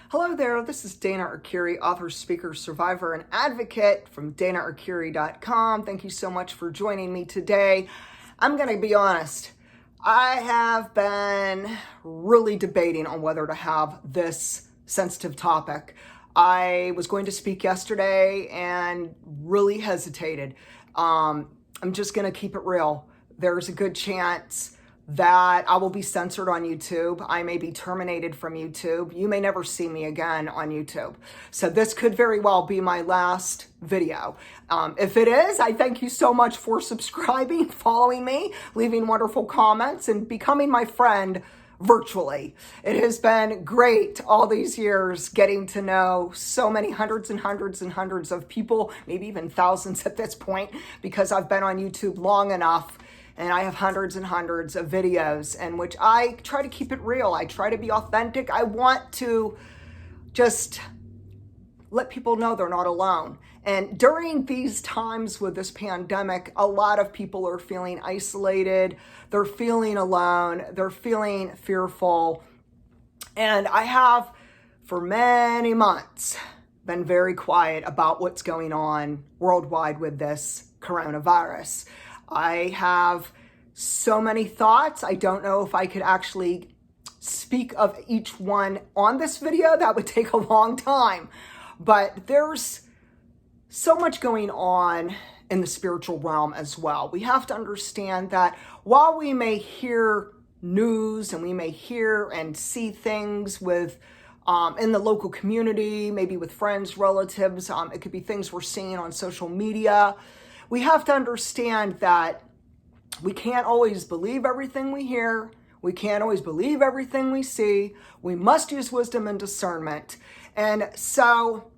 Hello there, this is Dana Arcuri, author, speaker, survivor, and advocate from danaarcuri.com. Thank you so much for joining me today. I'm going to be honest, I have been really debating on whether to have this sensitive topic. I was going to speak yesterday and really hesitated. I'm just going to keep it real. There's a good chance that I will be censored on YouTube. I may be terminated from YouTube. You may never see me again on YouTube. So this could very well be my last video. If it is, I thank you so much for subscribing, following me, leaving wonderful comments, and becoming my friend virtually. It has been great all these years getting to know so many hundreds and hundreds and hundreds of people, maybe even thousands at this point, because I've been on YouTube long enough. And I have hundreds and hundreds of videos in which I try to keep it real. I try to be authentic. I want to just let people know they're not alone. And during these times with this pandemic, a lot of people are feeling isolated. They're feeling alone. They're feeling fearful. And I have, for many months, been very quiet about what's going on worldwide with this coronavirus. I have so many thoughts. I don't know if I could actually speak of each one on this video. That would take a long time. But there's so much going on in the spiritual realm as well. We have to understand that while we may hear news and we may hear and see things with in the local community, maybe with friends, relatives, it could be things we're seeing on social media. We have to understand that we can't always believe everything we hear. We can't always believe everything we see. We must use wisdom and discernment. And so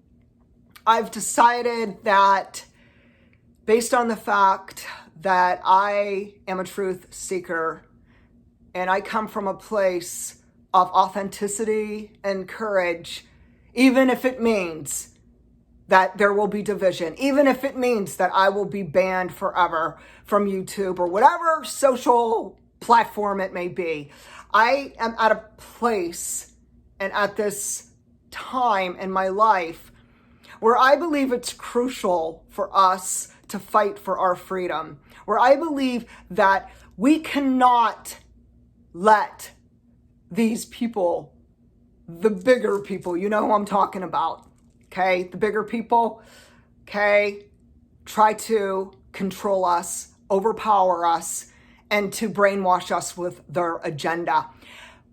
I've decided that based on the fact that I am a truth seeker and I come from a place of authenticity and courage, even if it means that there will be division, even if it means that I will be banned forever from YouTube or whatever social platform it may be. I am at a place and at this time in my life where I believe it's crucial for us to fight for our freedom, where I believe that we cannot let these people, the bigger people, you know who I'm talking about, okay, the bigger people, okay, try to control us, overpower us, and to brainwash us with their agenda.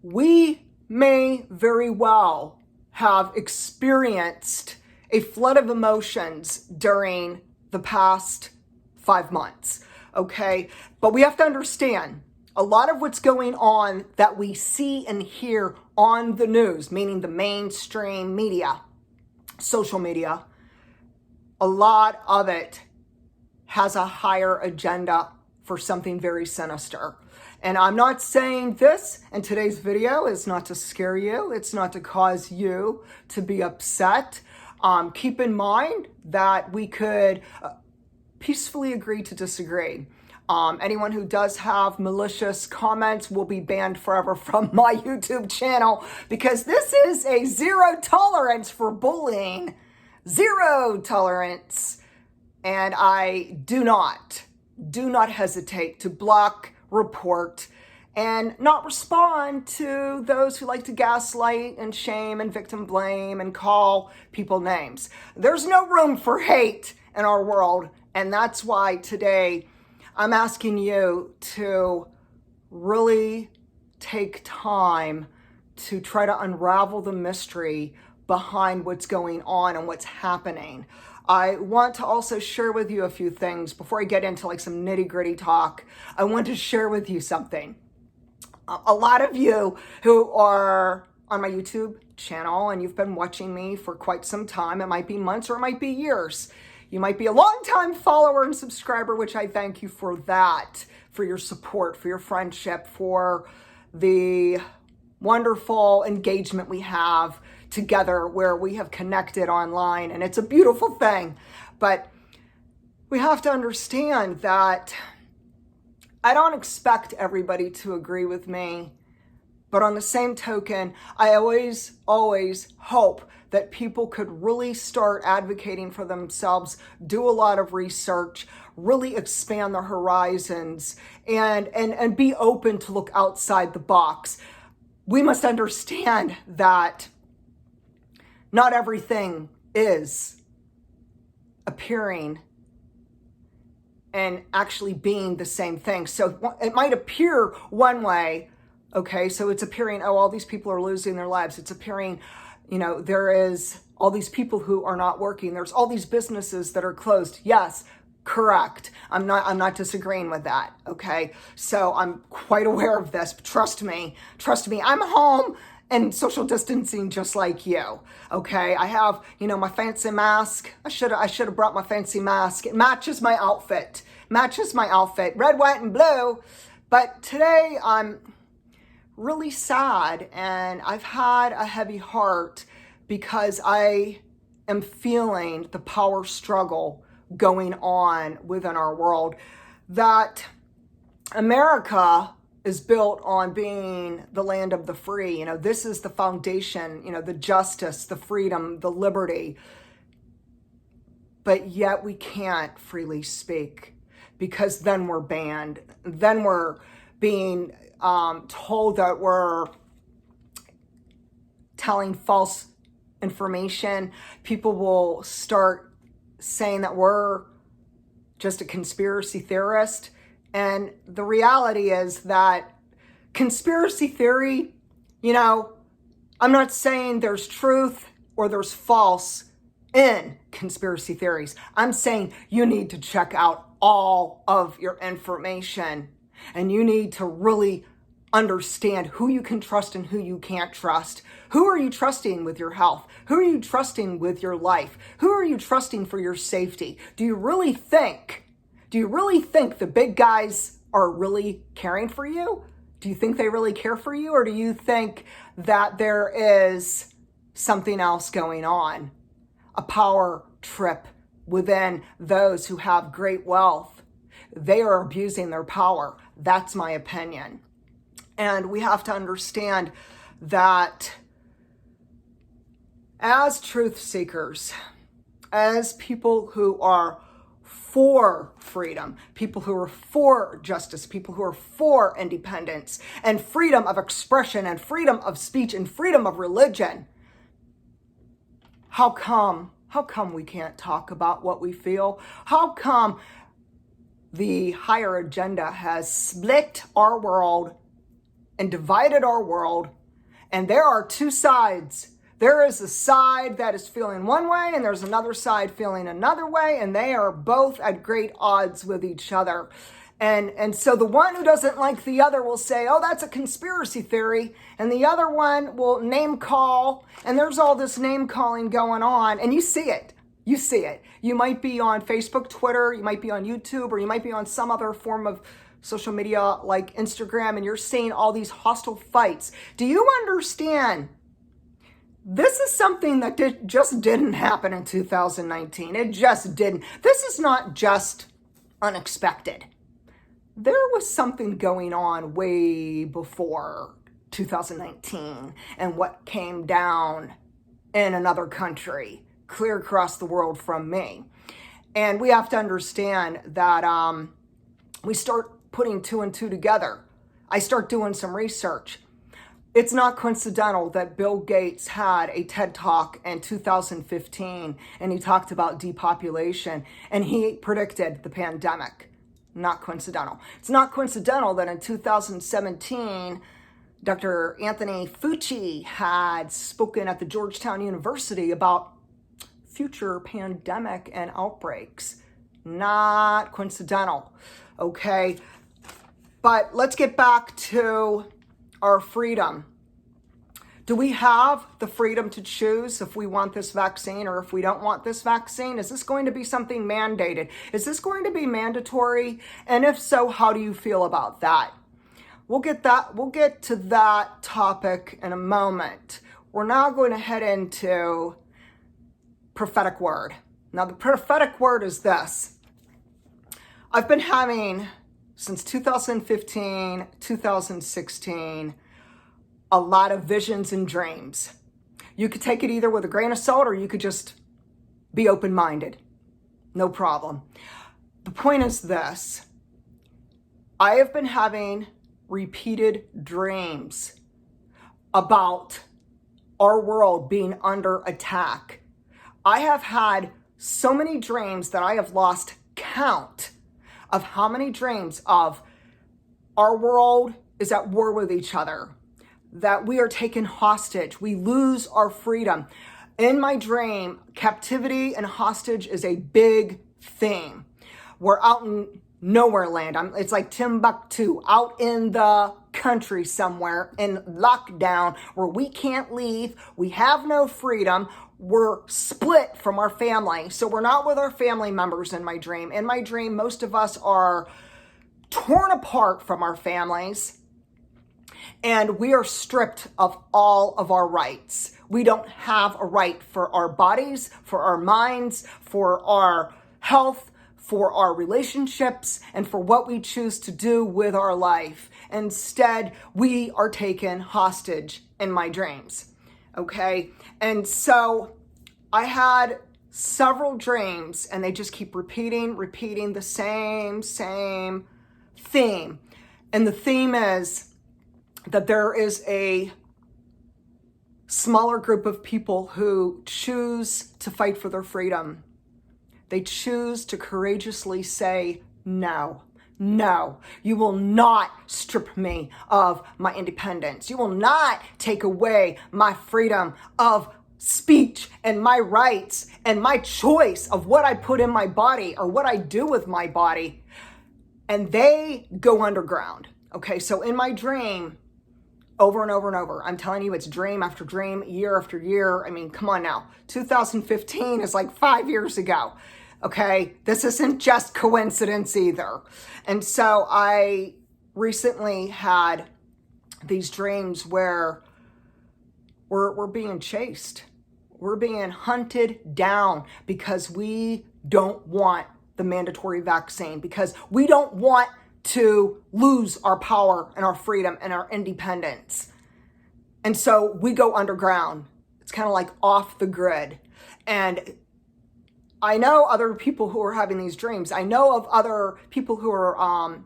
We may very well have experienced a flood of emotions during the past 5 months, okay? But we have to understand a lot of what's going on that we see and hear on the news, meaning the mainstream media, social media, a lot of it has a higher agenda for something very sinister. And I'm not saying this in today's video is not to scare you. It's not to cause you to be upset. Keep in mind that we could peacefully agree to disagree. Anyone who does have malicious comments will be banned forever from my YouTube channel because this is a zero tolerance for bullying, zero tolerance. And I do not hesitate to block, report, and not respond to those who like to gaslight and shame and victim blame and call people names. There's no room for hate in our world. And that's why today I'm asking you to really take time to try to unravel the mystery behind what's going on and what's happening. I want to also share with you a few things before I get into like some nitty-gritty talk. I want to share with you something. A lot of you who are on my YouTube channel and you've been watching me for quite some time, it might be months or it might be years. You might be a longtime follower and subscriber, which I thank you for that, for your support, for your friendship, for the wonderful engagement we have together where we have connected online. And it's a beautiful thing. But we have to understand that I don't expect everybody to agree with me, But on the same token, I always hope that people could really start advocating for themselves, do a lot of research, really expand their horizons, and be open to look outside the box. We must understand that not everything is appearing and actually being the same thing. So it might appear one way, okay, so it's appearing, oh, all these people are losing their lives. It's appearing, there is all these people who are not working. There's all these businesses that are closed. Yes, correct. I'm not disagreeing with that, okay? So I'm quite aware of this. Trust me, I'm home and social distancing just like you, okay? I have, my fancy mask. I should have brought my fancy mask. It matches my outfit. Red, white, and blue. But today I'm really sad, and I've had a heavy heart because I am feeling the power struggle going on within our world. That America is built on being the land of the free. This is the foundation, the justice, the freedom, the liberty. But yet we can't freely speak because then we're banned. Then we're being told that we're telling false information. People will start saying that we're just a conspiracy theorist. And the reality is that conspiracy theory, I'm not saying there's truth or there's false in conspiracy theories. I'm saying you need to check out all of your information, and you need to really understand who you can trust and who you can't trust. Who are you trusting with your health? Who are you trusting with your life? Who are you trusting for your safety? Do you really think the big guys are really caring for you? Do you think they really care for you? Or do you think that there is something else going on? A power trip within those who have great wealth. They are abusing their power. That's my opinion. And we have to understand that as truth seekers, as people who are for freedom, people who are for justice, people who are for independence and freedom of expression and freedom of speech and freedom of religion, how come we can't talk about what we feel? How come the higher agenda has split our world and divided our world? And there are two sides. There is a side that is feeling one way, and there's another side feeling another way, and they are both at great odds with each other. And so the one who doesn't like the other will say, oh, that's a conspiracy theory. And the other one will name call, and there's all this name calling going on, and you see it. You might be on Facebook, Twitter, you might be on YouTube, or you might be on some other form of social media like Instagram, and you're seeing all these hostile fights. Do you understand? This is something that just didn't happen in 2019. It just didn't. This is not just unexpected. There was something going on way before 2019 and what came down in another country, clear across the world from me. And we have to understand that we start putting two and two together. I start doing some research. It's not coincidental that Bill Gates had a TED Talk in 2015 and he talked about depopulation and he predicted the pandemic. Not coincidental. It's not coincidental that in 2017, Dr. Anthony Fauci had spoken at the Georgetown University about future pandemic and outbreaks. Not coincidental, okay? But let's get back to our freedom. Do we have the freedom to choose if we want this vaccine or if we don't want this vaccine? Is this going to be something mandated? Is this going to be mandatory? And if so, how do you feel about that? We'll get to that topic in a moment. We're now going to head into prophetic word. Now, the prophetic word is this. I've been having, since 2015, 2016, a lot of visions and dreams. You could take it either with a grain of salt or you could just be open-minded. No problem. The point is this. I have been having repeated dreams about our world being under attack. I have had so many dreams that I have lost count of how many dreams of our world is at war with each other, that we are taken hostage, we lose our freedom. In my dream, captivity and hostage is a big theme. We're out in nowhere land. It's like Timbuktu, out in the country somewhere in lockdown where we can't leave. We have no freedom. We're split from our family. So we're not with our family members in my dream. In my dream, most of us are torn apart from our families, and we are stripped of all of our rights. We don't have a right for our bodies, for our minds, for our health, for our relationships, and for what we choose to do with our life. Instead, we are taken hostage in my dreams. Okay? And so I had several dreams, and they just keep repeating the same theme. And the theme is that there is a smaller group of people who choose to fight for their freedom. They choose to courageously say, no, you will not strip me of my independence. You will not take away my freedom of speech and my rights and my choice of what I put in my body or what I do with my body. And they go underground. Okay, so in my dream, over and over and over, I'm telling you, it's dream after dream, year after year. I mean, come on now. 2015 is like 5 years ago. Okay, this isn't just coincidence either. And so I recently had these dreams where we're being chased. We're being hunted down because we don't want the mandatory vaccine, because we don't want to lose our power and our freedom and our independence. And so we go underground. It's kind of like off the grid. And I know other people who are having these dreams. I know of other people who are,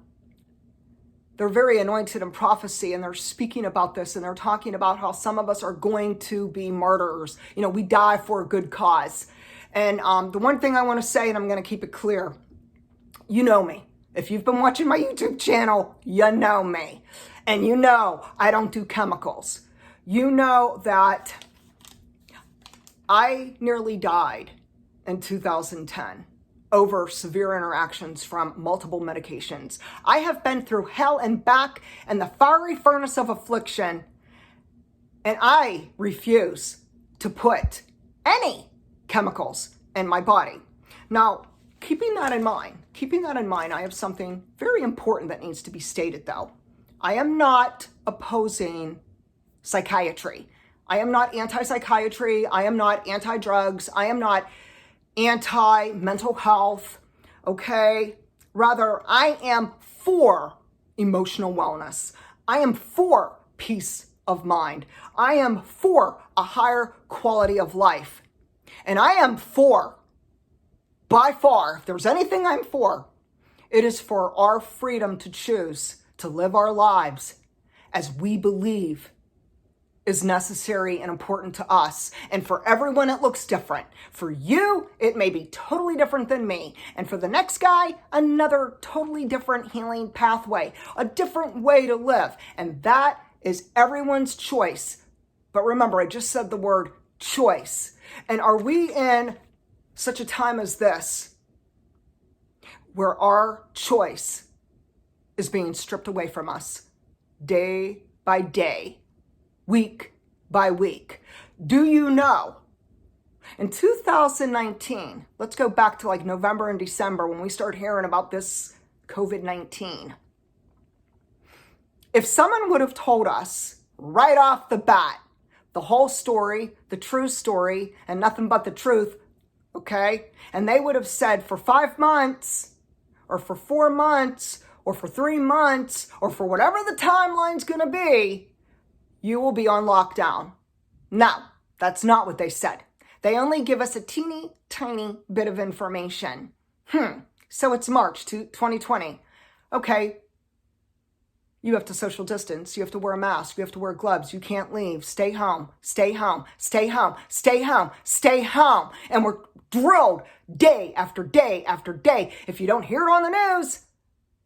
they're very anointed in prophecy, and they're speaking about this, and they're talking about how some of us are going to be martyrs. You know, we die for a good cause. And the one thing I want to say, and I'm going to keep it clear, you know me. If you've been watching my YouTube channel, you know me. And you know I don't do chemicals. You know that I nearly died in 2010 over severe interactions from multiple medications. I have been through hell and back in the fiery furnace of affliction, and I refuse to put any chemicals in my body. Now, keeping that in mind, I have something very important that needs to be stated though. I am not opposing psychiatry. I am not anti-psychiatry. I am not anti-drugs. I am not anti-mental health, okay? Rather, I am for emotional wellness. I am for peace of mind. I am for a higher quality of life. And I am for, by far, if there's anything I'm for, it is for our freedom to choose to live our lives as we believe is necessary and important to us. And for everyone, it looks different. For you, it may be totally different than me. And for the next guy, another totally different healing pathway, a different way to live. And that is everyone's choice. But remember, I just said the word choice. And are we in such a time as this where our choice is being stripped away from us day by day, week by week? Do you know, in 2019, let's go back to like November and December when we started hearing about this COVID-19. If someone would have told us right off the bat, the whole story, the true story, and nothing but the truth, okay? And they would have said for 5 months, or for 4 months, or for 3 months, or for whatever the timeline's gonna be, you will be on lockdown. No, that's not what they said. They only give us a teeny tiny bit of information. So it's March 2020. Okay, you have to social distance. You have to wear a mask. You have to wear gloves. You can't leave. Stay home. Stay home. Stay home. Stay home. Stay home. And we're drilled day after day after day. If you don't hear it on the news,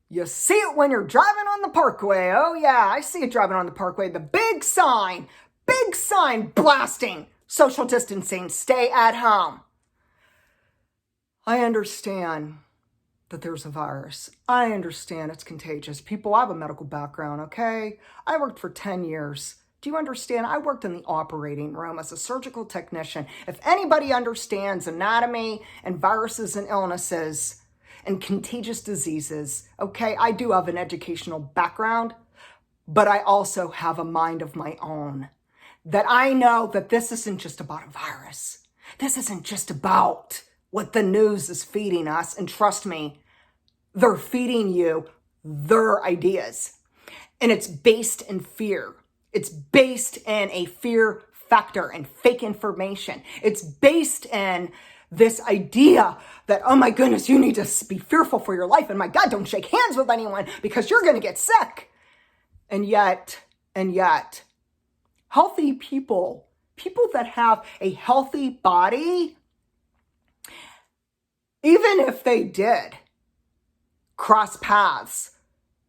you see it when you're driving on the parkway. Oh yeah, I see it driving on the parkway. The big sign blasting social distancing. Stay at home. I understand that there's a virus. I understand it's contagious. People, I have a medical background, okay? I worked for 10 years. Do you understand? I worked in the operating room as a surgical technician. If anybody understands anatomy and viruses and illnesses and contagious diseases, okay, I do have an educational background, but I also have a mind of my own. That I know that this isn't just about a virus. This isn't just about what the news is feeding us. And trust me, they're feeding you their ideas. And it's based in fear. It's based in a fear factor and fake information. It's based in this idea that, oh my goodness, you need to be fearful for your life. And my God, don't shake hands with anyone because you're going to get sick. And yet, healthy people that have a healthy body, even if they did cross paths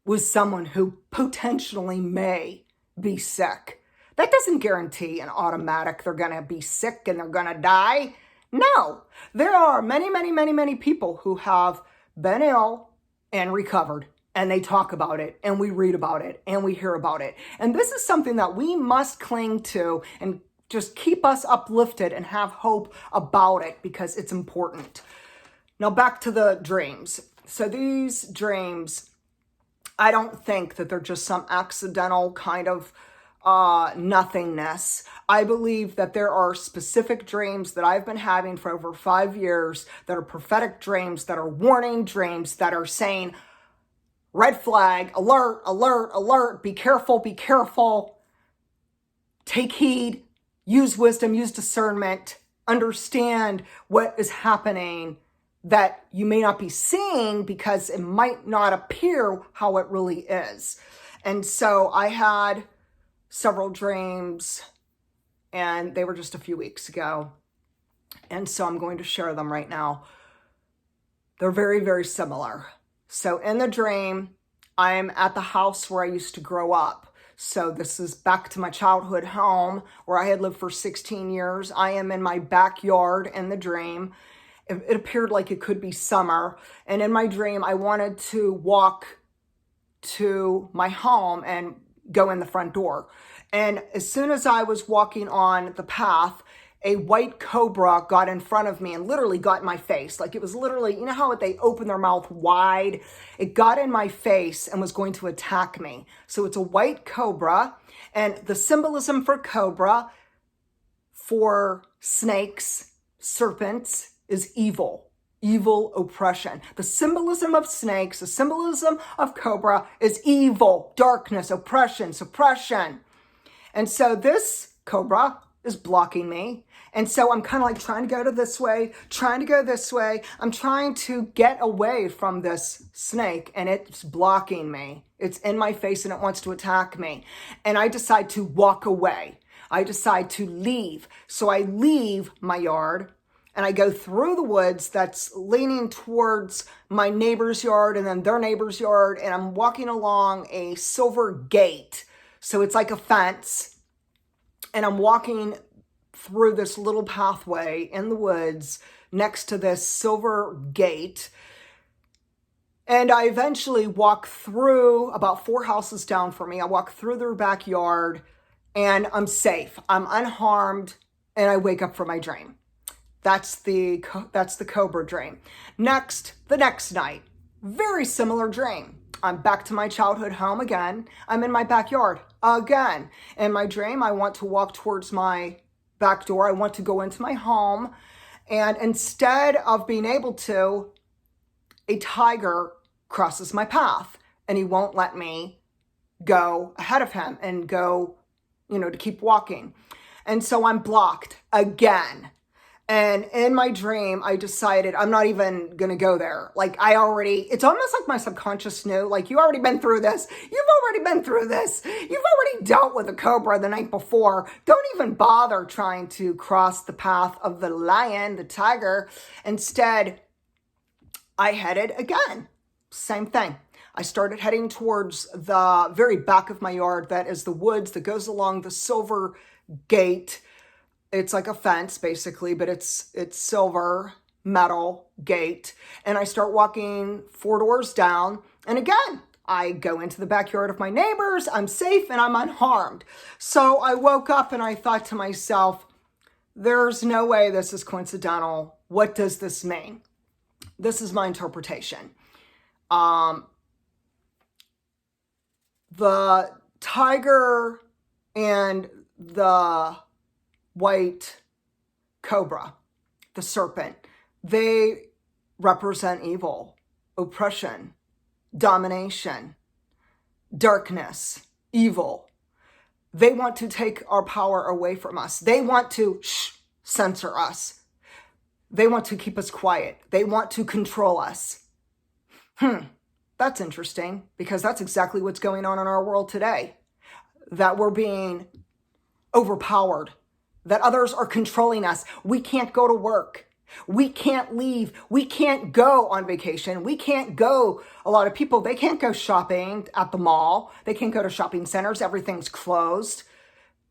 with someone who potentially may be sick, that doesn't guarantee an automatic they're going to be sick and they're going to die. No, there are many people who have been ill and recovered, and they talk about it, and we read about it, and we hear about it. And this is something that we must cling to and just keep us uplifted and have hope about it because it's important. Now back to the dreams. So these dreams, I don't think that they're just some accidental kind of nothingness. I believe that there are specific dreams that I've been having for over 5 years that are prophetic dreams, that are warning dreams, that are saying, red flag, alert, alert, alert, be careful, take heed, use wisdom, use discernment, understand what is happening that you may not be seeing because it might not appear how it really is. And so I had several dreams, and they were just a few weeks ago. And so I'm going to share them right now. They're very similar. So in the dream, I'm at the house where I used to grow up. So this is back to my childhood home where I had lived for 16 years. I am in my backyard in the dream. It appeared like it could be summer. And in my dream, I wanted to walk to my home and go in the front door. And as soon as I was walking on the path, a white cobra got in front of me and literally got in my face. Like it was literally, you know how they open their mouth wide? It got in my face and was going to attack me. So it's a white cobra. And the symbolism for cobra, for snakes, serpents, is evil oppression. The symbolism of snakes, the symbolism of cobra is evil, darkness, oppression, suppression. And so this cobra is blocking me. And so I'm kind of like trying to go this way. I'm trying to get away from this snake, and it's blocking me. It's in my face and it wants to attack me. And I decide to walk away. I decide to leave. So I leave my yard and I go through the woods that's leaning towards my neighbor's yard and then their neighbor's yard. And I'm walking along a silver gate. So it's like a fence. And I'm walking through this little pathway in the woods next to this silver gate. And I eventually walk through about 4 houses down from me. I walk through their backyard and I'm safe. I'm unharmed and I wake up from my dream. That's the cobra dream. Next, the next night, very similar dream. I'm back to my childhood home again. I'm in my backyard again. In my dream, I want to walk towards my back door. I want to go into my home. And instead of being able to, a tiger crosses my path and he won't let me go ahead of him and go to keep walking. And so I'm blocked again. And in my dream, I decided I'm not even going to go there. Like it's almost like my subconscious knew, like, you already been through this. You've already been through this. You've already dealt with a cobra the night before. Don't even bother trying to cross the path of the lion, the tiger. Instead, I headed again. Same thing. I started heading towards the very back of my yard. That is the woods that goes along the silver gate. It's like a fence, basically, but it's silver metal gate. And I start walking 4 doors down. And again, I go into the backyard of my neighbors. I'm safe and I'm unharmed. So I woke up and I thought to myself, there's no way this is coincidental. What does this mean? This is my interpretation. The tiger and the white cobra, the serpent, they represent evil, oppression, domination, darkness, evil. They want to take our power away from us. They want to censor us. They want to keep us quiet. They want to control us. That's interesting, because that's exactly what's going on in our world today. That we're being overpowered, that others are controlling us. We can't go to work. We can't leave. We can't go on vacation. We can't go. A lot of people, they can't go shopping at the mall. They can't go to shopping centers. Everything's closed.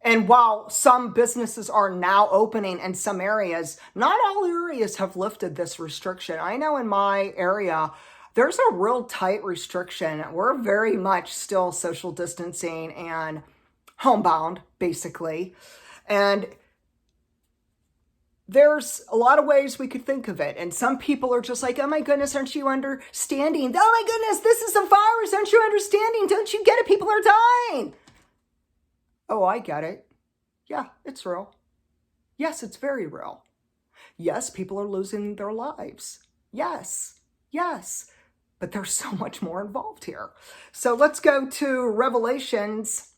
And while some businesses are now opening in some areas, not all areas have lifted this restriction. I know in my area, there's a real tight restriction. We're very much still social distancing and homebound, basically. And there's a lot of ways we could think of it. And some people are just like, oh my goodness, aren't you understanding? Oh my goodness, this is a virus. Aren't you understanding? Don't you get it? People are dying. Oh, I get it. Yeah, it's real. Yes, it's very real. Yes, people are losing their lives. Yes. But there's so much more involved here. So let's go to Revelations.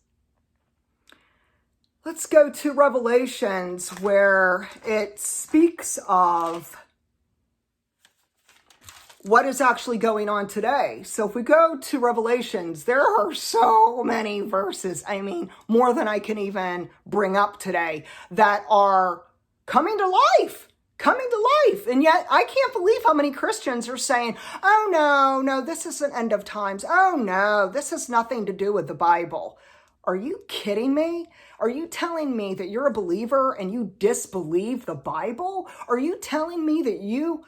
Let's go to Revelations, where it speaks of what is actually going on today. So if we go to Revelations, there are so many verses, I mean, more than I can even bring up today, that are coming to life. And yet I can't believe how many Christians are saying, oh no, this is an end of times. Oh no, this has nothing to do with the Bible. Are you kidding me? Are you telling me that you're a believer and you disbelieve the Bible? Are you telling me that you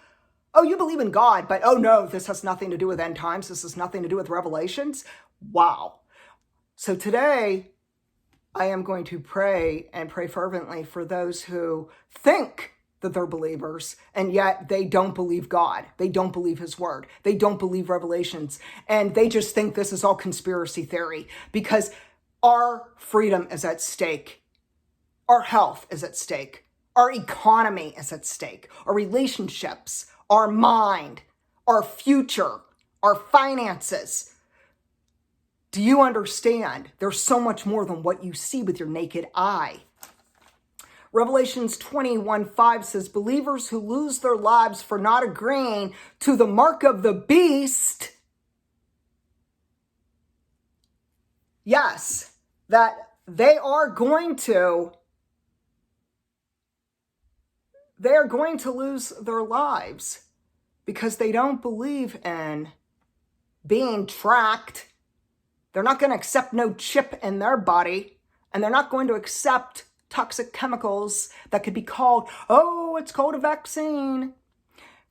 believe in God, but oh no, this has nothing to do with end times. This has nothing to do with Revelations? Wow. So today, I am going to pray and pray fervently for those who think that they're believers, and yet they don't believe God. They don't believe his word. They don't believe Revelations. And they just think this is all conspiracy theory, because our freedom is at stake. Our health is at stake. Our economy is at stake. Our relationships, our mind, our future, our finances. Do you understand? There's so much more than what you see with your naked eye. Revelations 21:5 says, believers who lose their lives for not agreeing to the mark of the beast, yes, that they are going to lose their lives because they don't believe in being tracked. They're not going to accept no chip in their body, and they're not going to accept toxic chemicals that could be called, it's called a vaccine.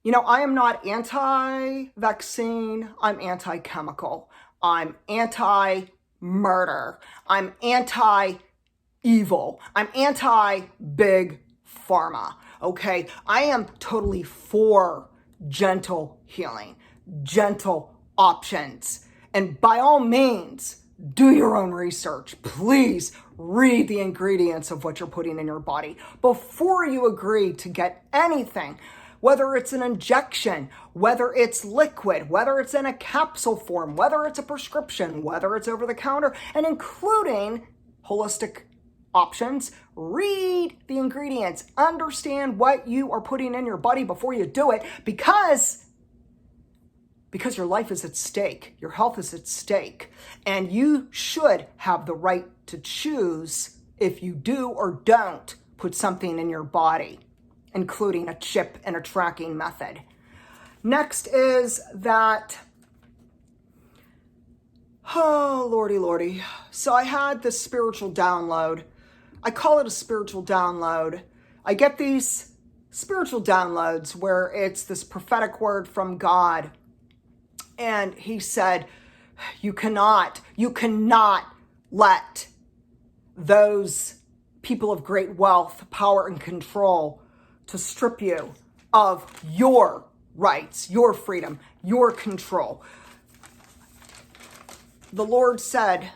I am not anti-vaccine. I'm anti-chemical. I'm anti-murder. I'm anti-evil. I'm anti-big pharma. Okay? I am totally for gentle healing, gentle options. And by all means, do your own research. Please read the ingredients of what you're putting in your body before you agree to get anything, whether it's an injection, whether it's liquid, whether it's in a capsule form, whether it's a prescription, whether it's over the counter, and including holistic options. Read the ingredients. Understand what you are putting in your body before you do it, because your life is at stake. Your health is at stake. And you should have the right to choose if you do or don't put something in your body, including a chip and a tracking method. Next is that, oh, lordy. So I had this spiritual download. I call it a spiritual download. I get these spiritual downloads where it's this prophetic word from God. And he said, you cannot let those people of great wealth, power, and control to strip you of your rights, your freedom, your control. The Lord said,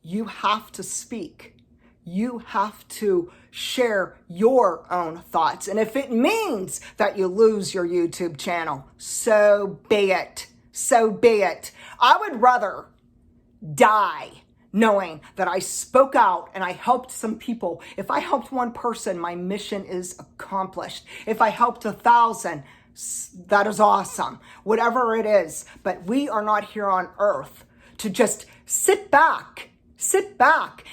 you have to speak. You have to share your own thoughts. And if it means that you lose your YouTube channel, so be it. So be it. I would rather die knowing that I spoke out and I helped some people. If I helped one person, my mission is accomplished. If I helped 1,000, that is awesome. Whatever it is. But we are not here on earth to just sit back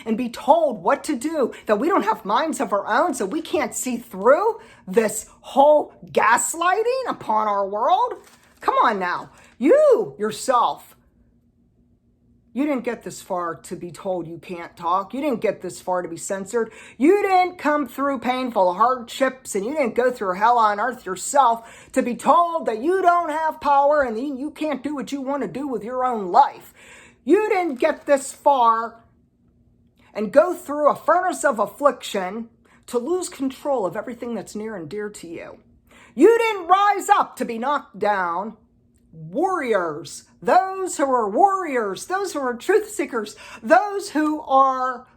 and be told what to do, that we don't have minds of our own, so we can't see through this whole gaslighting upon our world. Come on now. You yourself, you didn't get this far to be told you can't talk. You didn't get this far to be censored. You didn't come through painful hardships, and you didn't go through hell on earth yourself to be told that you don't have power and you can't do what you want to do with your own life. You didn't get this far and go through a furnace of affliction to lose control of everything that's near and dear to you. You didn't rise up to be knocked down. Warriors, those who are warriors, those who are truth seekers, those who are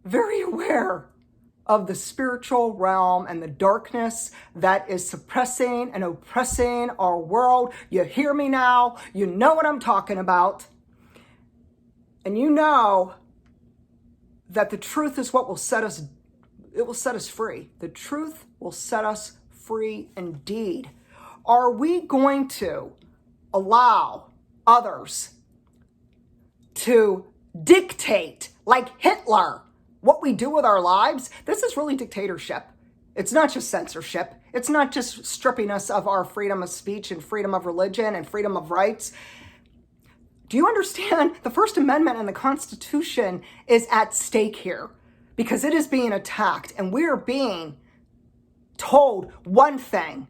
very aware of the spiritual realm and the darkness that is suppressing and oppressing our world. You hear me now. You know what I'm talking about. And you know that the truth is what will set us, it will set us free. The truth will set us free indeed. Are we going to allow others to dictate, like Hitler, what we do with our lives? This is really dictatorship. It's not just censorship. It's not just stripping us of our freedom of speech and freedom of religion and freedom of rights. Do you understand? The First Amendment and the Constitution is at stake here because it is being attacked, and we're being told one thing.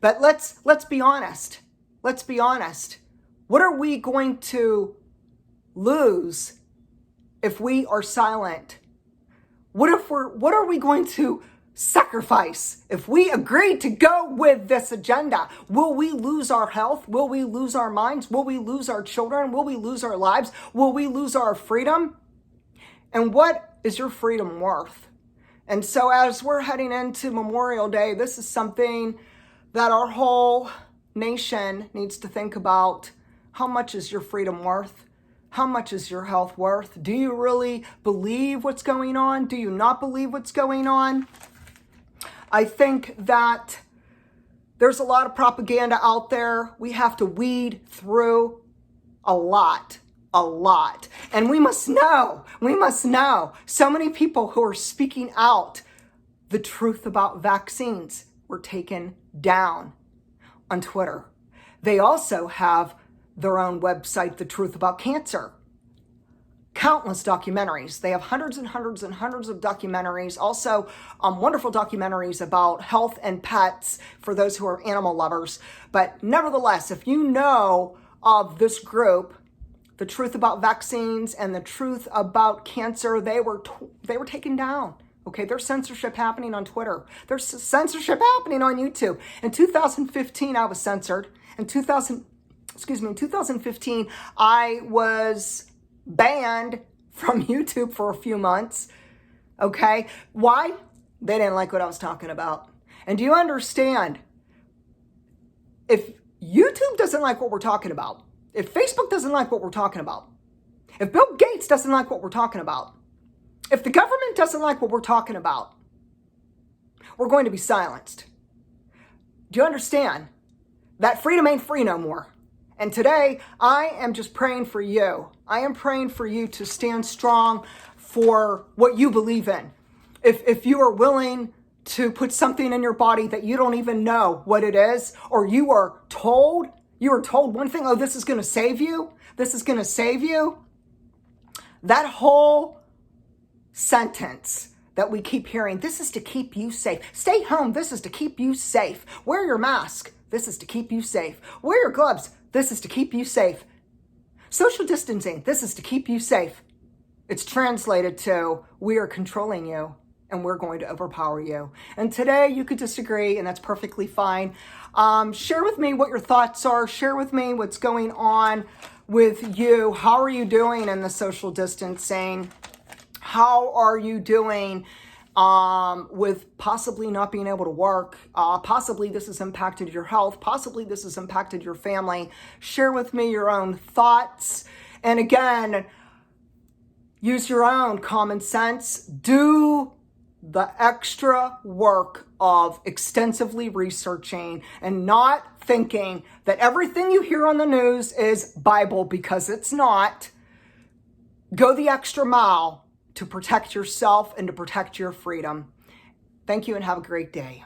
But let's be honest. Let's be honest. What are we going to lose if we are silent? What are we going to sacrifice if we agree to go with this agenda? Will we lose our health? Will we lose our minds? Will we lose our children? Will we lose our lives? Will we lose our freedom? And what is your freedom worth? And so as we're heading into Memorial Day, this is something that our whole nation needs to think about. How much is your freedom worth? How much is your health worth? Do you really believe what's going on? Do you not believe what's going on? I think that there's a lot of propaganda out there. We have to weed through a lot. And we must know. So many people who are speaking out the truth about vaccines were taken down on Twitter. They also have their own website, The Truth About Cancer. Countless documentaries. They have hundreds and hundreds and hundreds of documentaries. Also, wonderful documentaries about health and pets for those who are animal lovers. But nevertheless, if you know of this group, The Truth About Vaccines and The Truth About Cancer, they were taken down. Okay, there's censorship happening on Twitter. There's censorship happening on YouTube. In 2015, I was censored. In 2015, I was banned from YouTube for a few months. Okay, why? They didn't like what I was talking about. And do you understand? If YouTube doesn't like what we're talking about, if Facebook doesn't like what we're talking about, If Bill Gates doesn't like what we're talking about, if the government doesn't like what we're talking about, we're going to be silenced. Do you understand? That freedom ain't free no more. And today, I am just praying for you. I am praying for you to stand strong for what you believe in. If you are willing to put something in your body that you don't even know what it is, or you are told one thing, oh, this is going to save you. This is going to save you. That whole sentence that we keep hearing, this is to keep you safe. Stay home. This is to keep you safe. Wear your mask. This is to keep you safe. Wear your gloves. This is to keep you safe. Social distancing. This is to keep you safe. It's translated to, we are controlling you and we're going to overpower you. And today you could disagree, and that's perfectly fine. Share with me what your thoughts are. Share with me what's going on with you. How are you doing in the social distancing? How are you doing with possibly not being able to work? Possibly this has impacted your health. Possibly this has impacted your family. Share with me your own thoughts. And again, use your own common sense. Do the extra work of extensively researching and not thinking that everything you hear on the news is Bible, because it's not. Go the extra mile to protect yourself and to protect your freedom. Thank you and have a great day.